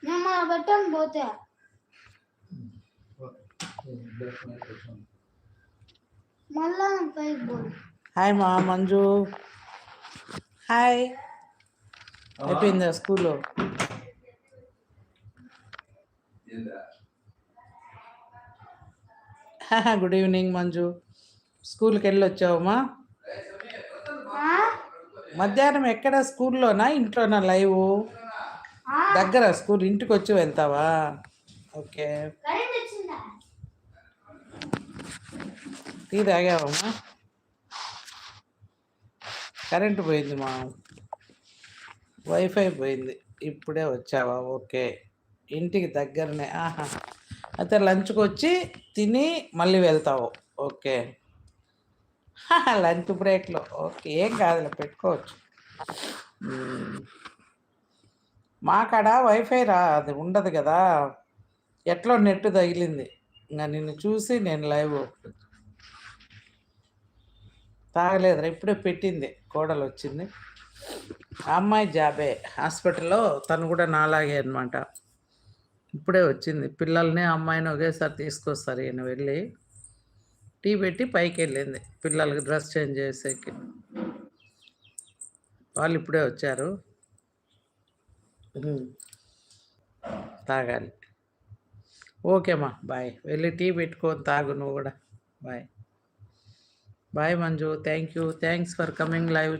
పెట్టాను పోతే మళ్ళా పైకి పోదు. హాయ్ మా మంజు, హాయ్. అయిపోయిందా స్కూల్లో? Good evening Manju. స్కూల్కి వెళ్ళి వచ్చావమ్మా? మధ్యాహ్నం ఎక్కడ, స్కూల్లోనా ఇంట్లోనా లైవ్? దగ్గర స్కూల్, ఇంటికి వచ్చి వెళ్తావా? ఓకే. టీ తాగావమ్మా? కరెంటు పోయింది మా, వైఫై పోయింది. ఇప్పుడే వచ్చావా? ఓకే. ఇంటికి దగ్గరనే. ఆహా, అయితే లంచ్కి వచ్చి తిని మళ్ళీ వెళ్తావు. ఓకే. లంచ్ బ్రేక్లో. ఓకే, ఏం కాదులే, పెట్టుకోవచ్చు. మా కాడ వైఫై అది ఉండదు కదా, ఎట్లో నెట్ తగిలింది. ఇంకా నిన్ను చూసి నేను లైవ్ తాగలేదురా, ఇప్పుడే పెట్టింది, కోడలు వచ్చింది. అమ్మాయి జాబే హాస్పిటల్లో, తను కూడా నాలాగే అనమాట. ఇప్పుడే వచ్చింది. పిల్లల్ని అమ్మాయిని ఒకేసారి తీసుకొస్తారు. ఈయన వెళ్ళి టీ పెట్టి పైకి వెళ్ళింది పిల్లలకి డ్రెస్ చేంజ్ చేసేకి. వాళ్ళు ఇప్పుడే వచ్చారు. తాగాలి. ఓకేమ్మా, బాయ్. వెళ్ళి టీ పెట్టుకొని తాగు నువ్వు కూడా. Bye bye Manju. Thank you, thanks for coming live.